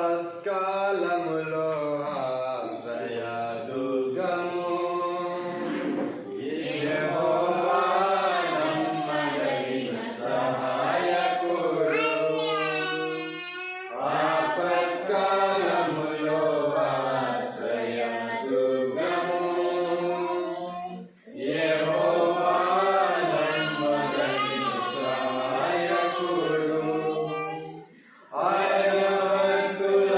ఆపత్కాలములో ఆశ్రయ దుర్గము యెహోవా నమ్మదగిన సహాయకుడు. ఆపత్కాలములో ఆశ్రయ దుర్గము యెహోవా నమ్మదగిన సహాయకుడు. ఆయన భక్తుల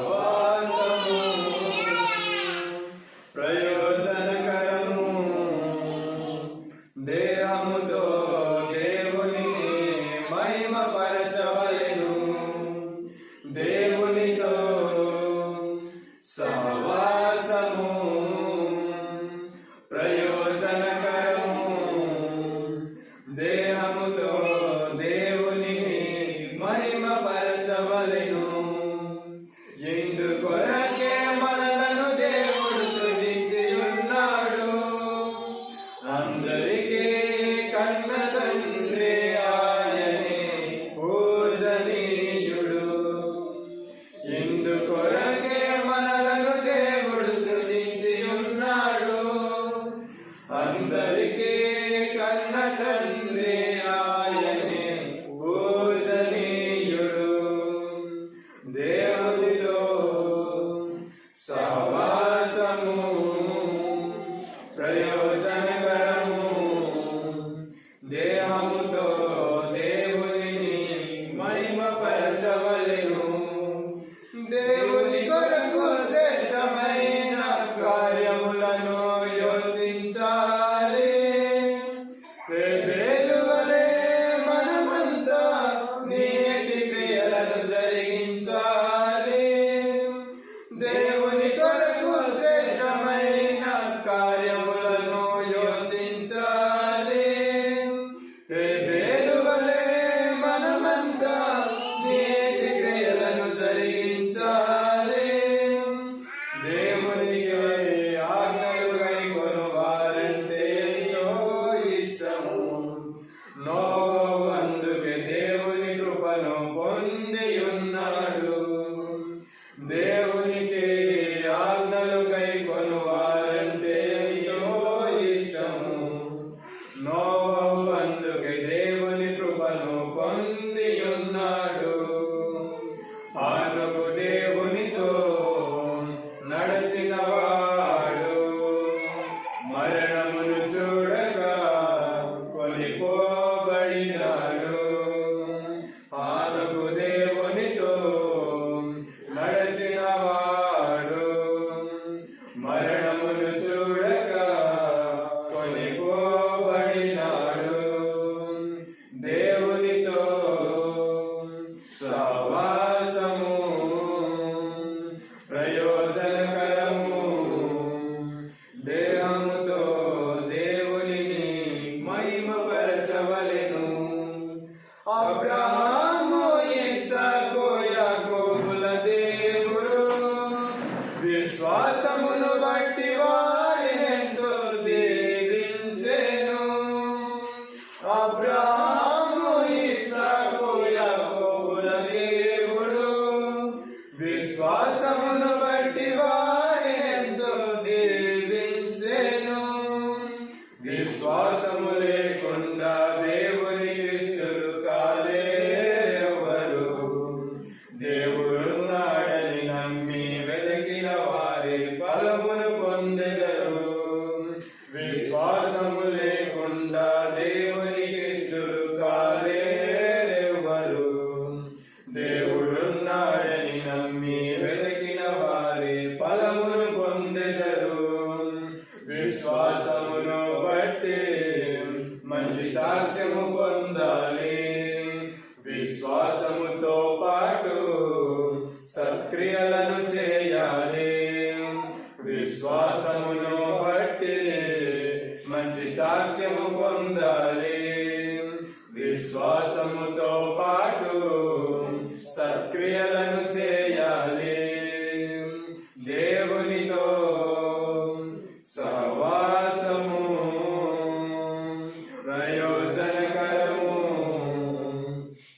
సహవాసము ప్రయోజనకరము. దేహముతో దేవునిని మహిమపరచవలెను. దేవునితో సహవాసము ప్రయోజనకరము. దేహముతో దేవునిని మహిమపరచవలెను. ఎందుకొరకే మనలను దేవుడు సృజించి ఉన్నాడు. అందరికీ కన్న తండ్రి ఆయనే పూజనీయుడు. ఎందుకొరకే మనలను దేవుడు సృజించి ఉన్నాడు. అందరికీ కన్న తండ్రి ఆయనే పూజనీయుడు. దేవునితో సహవాసము ప్రయోజనకరము. దేహముతో దేవునిని మహిమపరచవలెను. దేవుని కొరకు శ్రేష్టమైన కార్యములను యోచించాలి. వెలువలే మనమంతా నీతి క్రియలను జరిగించాలి. దేవుని కొరకు శ్రేష్టమైన కార్యములను యోచించాలి. వెలువలే మనమంతా నీతి క్రియలను జరిగించాలి. దేవునికి ఆజ్ఞలు గైకొను వారంటే ఎంతో ఇష్టము. నోవహు అందుకే దేవుని కృపను పొంది ఉన్నాడు. దేవునికి ఆజ్ఞలు గైకొను వారంటే ఎంతో ఇష్టము. నోవహు అందుకే దేవుని కృపను పొంది ఉన్నాడు. హానోకు దేవునితో నడచినవాడు. మరణమును చూడక కొనిపోబడినాడు. హానోకు దేవునితో నడచినవాడు. మరణమును చూడక కొనిపోబడినాడు. దేవునితో సహవాసము ప్రయోజనకరము. దేహముతో దేవునిని మహిమపరచవలెను. అబ్రహాము ఇస్సాకు యాకోబుల దేవుడు విశ్వాసమును బట్టి వారినెంతో దీవించెను. అబ్రహాము ఇస్సాకు యాకోబుల దేవుడు విశ్వాసమును బట్టి వారినెంతో దీవించెను. విశ్వాసము లేకుండా దేవునికి ఇష్టలు కాలేరెవరు. దేవుడున్నాడని నమ్మి వెదకిన వారి ఫలమును పొందెదరు. విశ్వాసము లేకుండా దేవునికి ఇష్టలు కాలేరెవరు. దేవుడున్నాడని నమ్మి వెదకిన వారి ఫలమును పొందెదరు. విశ్వాసమును బట్టి మంచి సాక్ష్యము పొందాలి. విశ్వాసముతో పాటు సత్క్రియలను చేయాలి. విశ్వాసమును బట్టి మంచి సాక్ష్యము పొందాలి. విశ్వాసముతో పాటు సత్క్రియలను చేయాలి. దేవునితో సహవాసము ప్రయోజనకరము.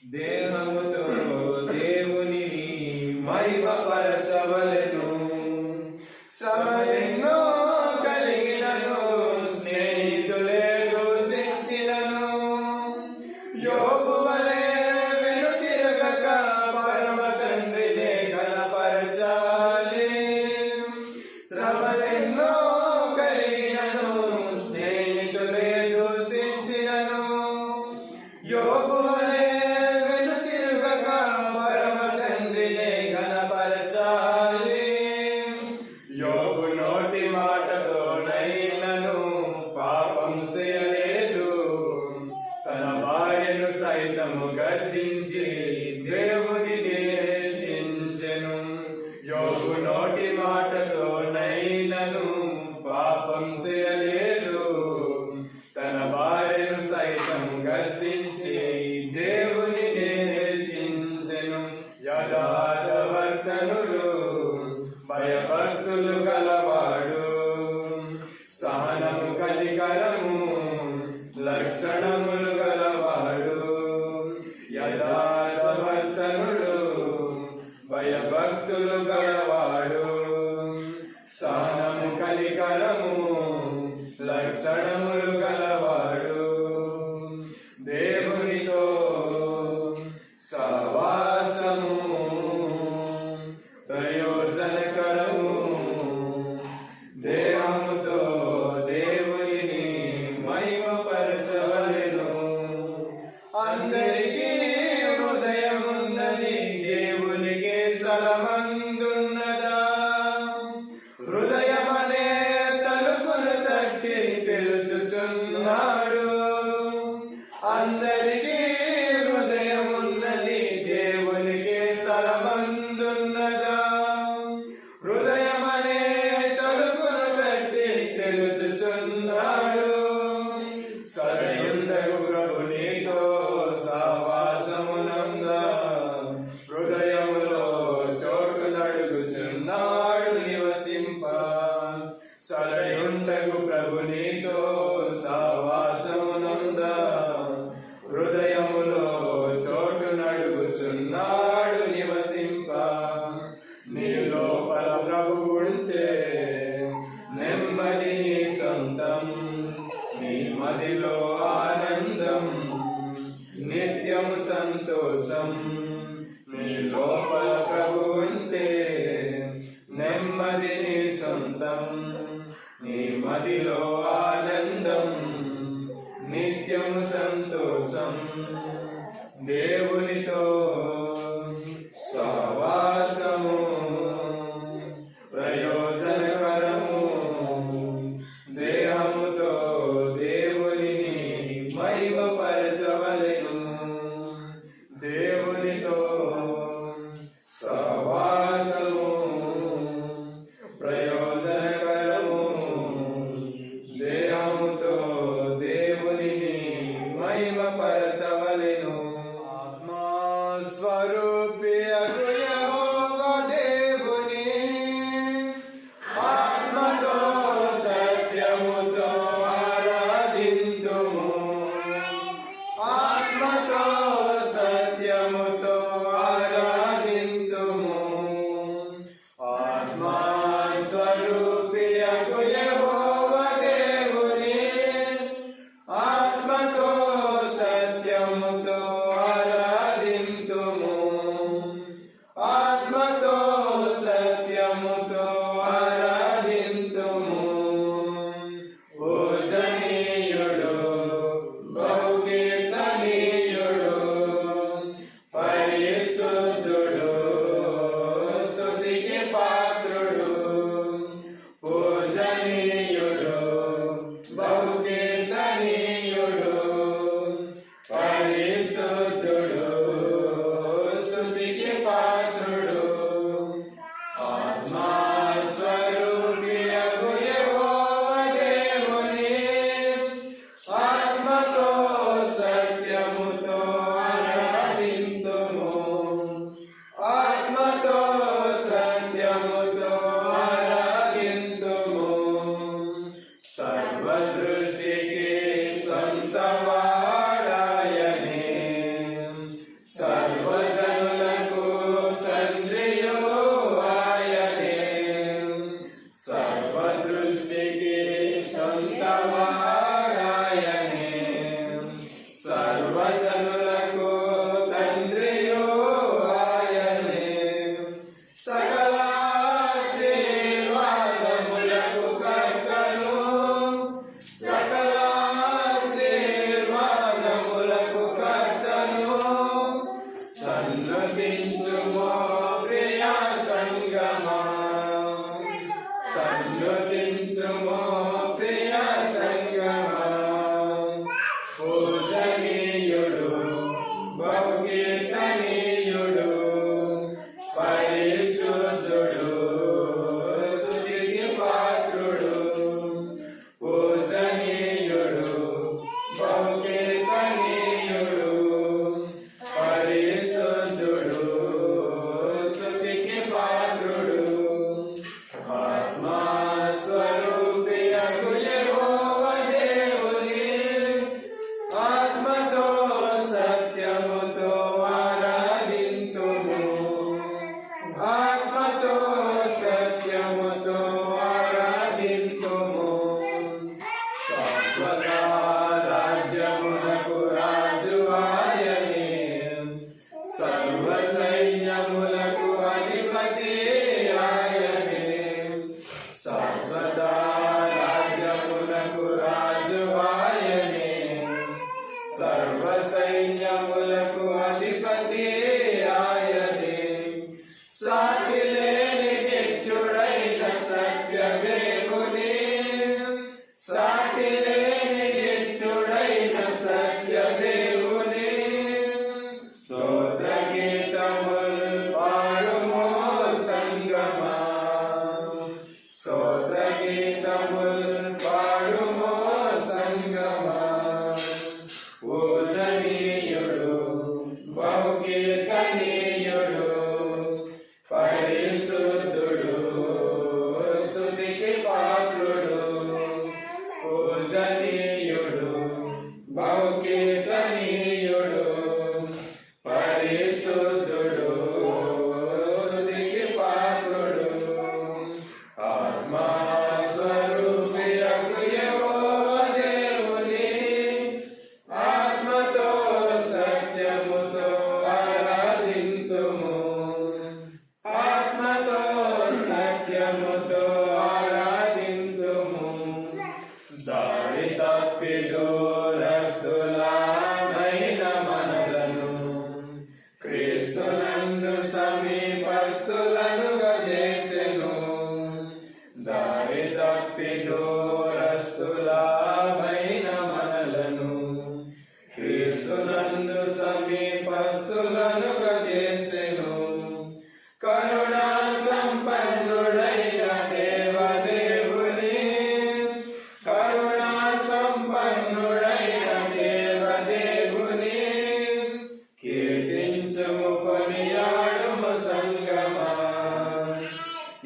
దేహముతో దేవునిని మహిమపరచవలెను. శ్రమలెన్నో కలిగినను స్నేహితులే దూషించినను. యోబు వలె వెనుతిరగక పరమ తండ్రినే ఘనపరచాలి. శ్రమలెన్నో కలిగినను స్నేహితులే దూషించినను. యోబు వలె వెనుతిరగక పరమ తండ్రినే ఘనపరచాలి. యోబు నోటి మాటతోనైనను పాపం చేయలేదు. తన భార్యను సైతం గద్దించి దేవుని హెచ్చించెను. యథార్థవర్తనుడు, భయభక్తులు గలవాడు, సహనము కనికరము లక్షణములు గలవాడు. యథార్థవర్తనుడు, భయభక్తులు గలవాడు, సహనము కనికరము లక్షణములు గలవాడు. దేవునితో సహవాసము ప్రయోజనకరము. దేహముతో దేవునిని మహిమపరచవలెను. అందరికీ హృదయమున్నది, దేవునికి స్థలమందున్నదా? హృదయమనే తలుపును తట్టి పిలుచుచున్నాడు. అందరికీ హృదయమున్నది, దేవునికి స్థలమందున్నదా? హృదయమనే తలుపును తట్టి పిలుచుచున్నాడు. సరయుండగు ప్రభు నీతో సహవాసమునందా, హృదయములో చోటు నడుగుచున్నాడు నివసింప. సరయుండగు ప్రభు నీతో సహవాసమునందా, హృదయములో చోటు నడుగుచున్నాడు నివసింప. నీ లోపల ప్రభు ఉంటే నెమ్మది నీ సొంతం. నీ మదిలో ఆనందం, నిత్యము సంతోషం. నీ లోపల ప్రభు ఉంటే నెమ్మది నీ సొంతం. నీ మదిలో ఆనందం, నిత్యము సంతోషం. దేవునితో సహవాసము ప్రయోజనకరము. దేహముతో దేవునిని మహిమపరచవలెను. దేవునితో సహవాసము ప్రయోజనకరము. దేహముతో దేవునిని మహిమపరచవలెను. ఆత్మస్వరూపియగు యెహోవా దేవుని ఆత్మతో సత్యముతో ఆరాధింతుము. ఆత్మతో సత్యముతో ఆరాధింతుము. ఆత్మస్వరూపియగు యెహోవా దేవుని ఆత్మతో సత్యముతో ఆరాధింతుము. ఆత్మతో సత్యముతో ఆరాధింతుము. పూజనీయుడు, బహుకీర్తనీయుడు, పరిశుద్ధుడు, స్తుతికి పాత్రుడు. పూజనీయుడు, బహుకీర్తనీయుడు, పరిశుద్ధుడు, స్తుతికి పాత్రుడు. ఆత్మస్వరూపియగు యెహోవా దేవుని ఆత్మతో సత్యముతో ఆరాధింతుము. ఆత్మతో సత్యముతో ఆరాధింతుము. సర్వ సృష్టికి సొంతవాడాయనే, సర్వజనులకు తండ్రియు ఆయనే.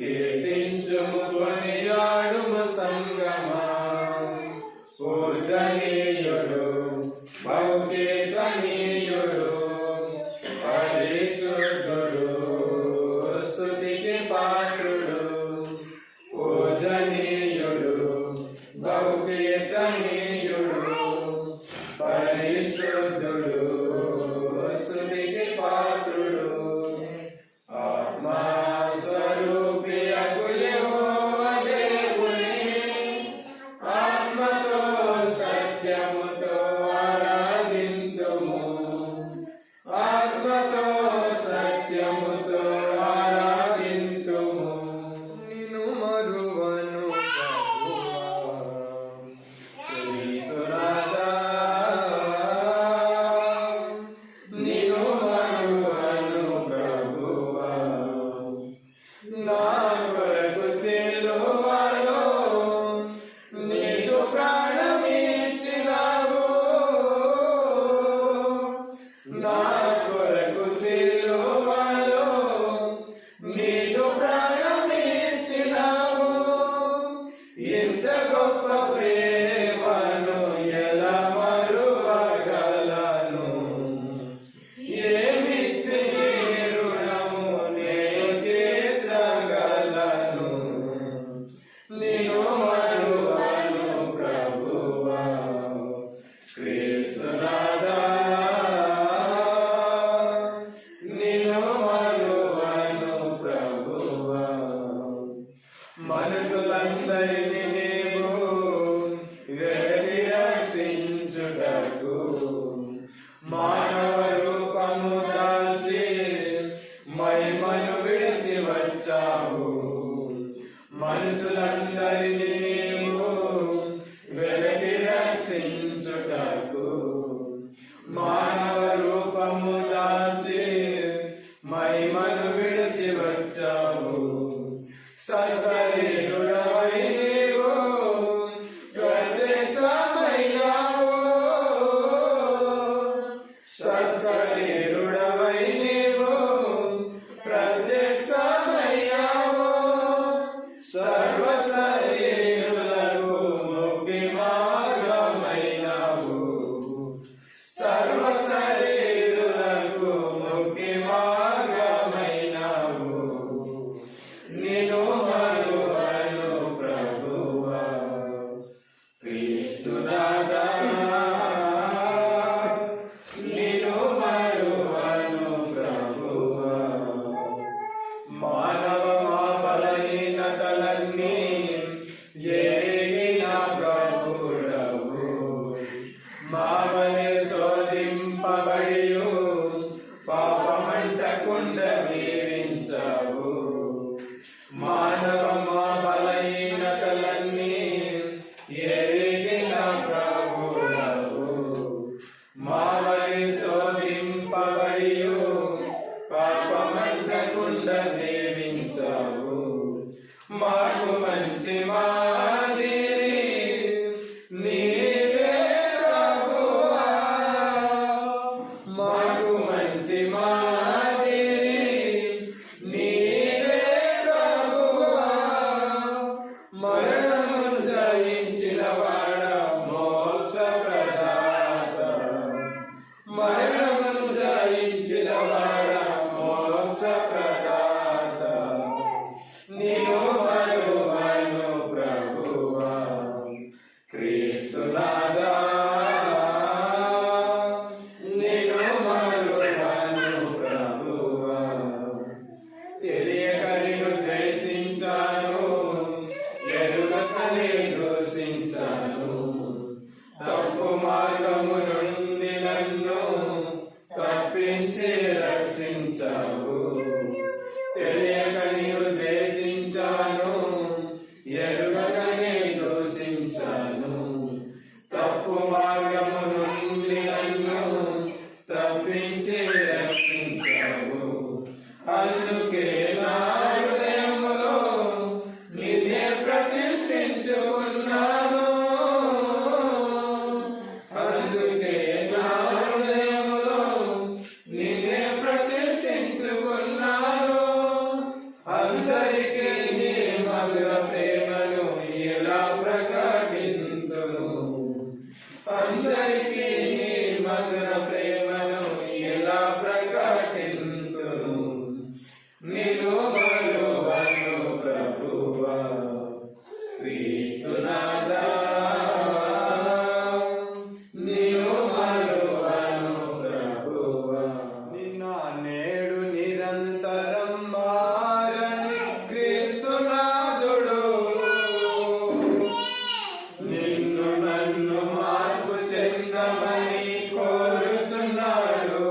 కీర్తించుము కొనియాడుము సంగమా. పూజనీయుడు బహుకీర్తనీయుడు పరిశుద్ధుడు స్తుతికి పాత్రుడు. పూజనీయుడు బహుకీర్తనీయుడు పరిశుద్ధుడు స్తుతికి పాత్రుడు. ఆత్మా స్వరూపియగు యెహోవా దేవుని ఆత్మతో సత్యముతో ఆరాధింతుము. ఆత్మతో సత్యముతో ఆరాధింతుము. నిన్ను మరువను ప్రభువా క్రీస్తునాథా, నిన్ను మరువను ప్రభువా. నా కొరకు సిలువలో నీదు ప్రాణమిచ్చినావు. నా కొరకు సిలువలో నీదు ప్రాణమిచ్చినావు. ఇంత గొప్ప ప్రేమను ఎలా మరువగలను? ఏమిచ్చి నీ రుణము నే తీర్చగలను? నిన్ను మరువను ప్రభువా క్రీస్తునాథా, నిన్ను మరువను ప్రభువా. మనసులందరినీ నీవు వెడలి రక్షించుటకు మానవ రూపము దాల్చి మహిమను విడిచి వచ్చావు. మనసులందరినీ నీవు వెడలి రక్షించుటకు మానవ రూపము దాల్చి మహిమను విడిచి వచ్చావు. సశరీరుడవై నీవు ప్రత్యక్షమైనావు. సశరీరుడవై నీవు ప్రత్యక్షమైనావు. సర్వ శరీరులకు ముక్తి మార్గమైనావు. సర్వ శరీరులకు ముక్తి మార్గమైనావు. నిన్ను మరువను ప్రభువా క్రీస్తునాథా, నిన్ను మరువను ప్రభువా. మానవ మా బలహీనతలన్నీ ఎరిగిన ప్రభుడవు. మావలె శోధింపబడియు పాపమంటకుండా జీవించావు. మానవ మా బలహీనతలన్నీ ఎరిగిన ప్రభుడవు. మావలె శోధింపబడియు పాపమంటకుండా జీవించావు. మాకు మంచి మాదిరి నీవే ప్రభువా. మాకు మంచి మాదిరి నీవే ప్రభువా. మరణము జయించిన వాడ మోక్ష ప్రదాత. మరణము జయించిన వాడ మోక్ష ప్రదాత. నిన్ను మరువను ప్రభువా మధుర ప్రేమను ఎలా ప్రకటింతును అందరికీ నీ మధుర ప్రేమను ఎలా ప్రకటింతును నిన్ను మరువను ప్రభువా క్రీస్తునాథా నిన్ను మరువను ప్రభువా నిన్న నేడు నిరంతరం మారని క్రీస్తునాథుడు నిన్ను నన్ను మార్పు చెందమని కోరుచున్నాడు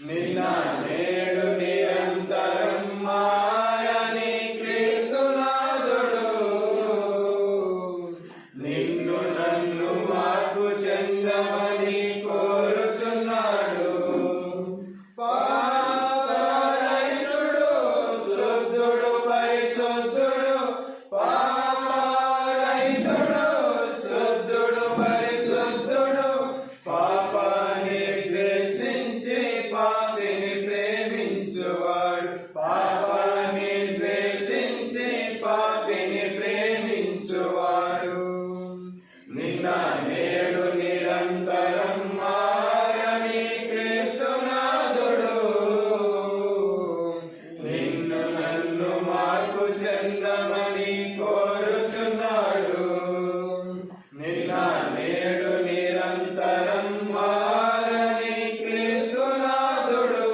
నిన్న నేడు నిరంతరం మారని క్రీస్తునాథుడు నిన్ను నన్ను మార్పు చెందమని కోరుచున్నాడు పాపరహితుడు శుద్ధుడు పరిశుద్ధుడు పాపరహితుడు శుద్ధుడు పరిశుద్ధుడు పాపాన్ని ద్వేషించి పాపిని ప్రేమించువాడు పాపాన్ని ద్వేషించి పాపిని ప్రేమించువాడు నిన్న నేడు నిరంతరం మారని క్రీస్తునాథుడు నిన్ను నన్ను మార్పు చెందమని కోరుచున్నాడు నిన్న నేడు నిరంతరం మారని క్రీస్తునాథుడు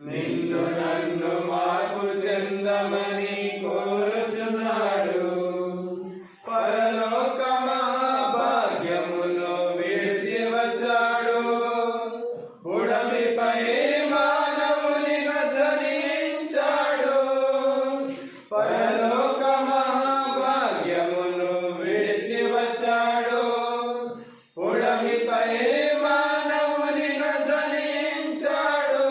నిన్ను నన్ను మార్పు చెందమని కోరుచున్నాడు పరలోక మహాభాగ్యమును విడిచి వచ్చాడు బుడమిపై మానవుని ధరించాడు పరలోక మహాభాగ్యమును విడిచి వచ్చాడు బుడమిపై మానవుని ధరించాడు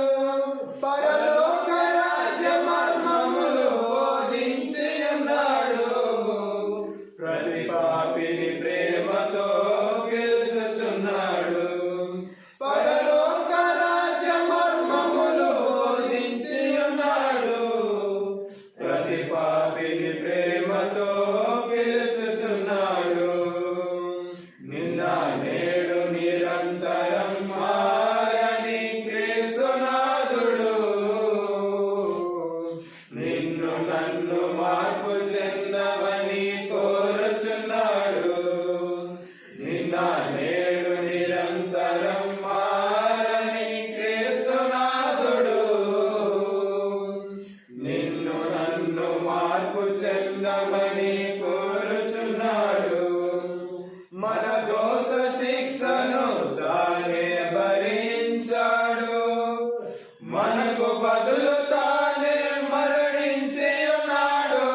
పరలోక రాజ్య మర్మములు బోధించి ఉన్నాడు ప్రతి పాపిని ప్రేమతో గెలుచుచున్నాడు పరలోక రాజ్య మర్మములు బోధించి ఉన్నాడు ప్రతి పాపిని ప్రేమతో గెలుచుచున్నాడు నిన్న నేడు నిరంతరం మారని క్రీస్తునాథుడు నిన్ను నన్ను మార్పు చెందమని కోరుచున్నాడు నిన్న నేడు నిరంతరం మారని క్రీస్తునాథుడు నిన్ను నన్ను మార్పు చెందమని కోరుచున్నాడు మన దోష శిక్షను తానే భరించాడు మనకు బదులు తానే మరణించి ఉన్నాడు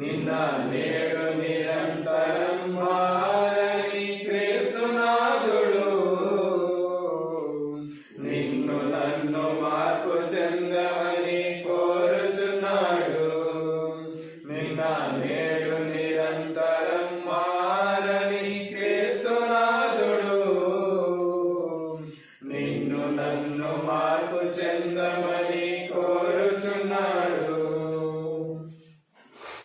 నిన్న నేడు నిరంతరం మారని క్రీస్తునాథుడు నిన్ను నన్ను మార్పు చెందమని కోరుచున్నాడు. నిన్న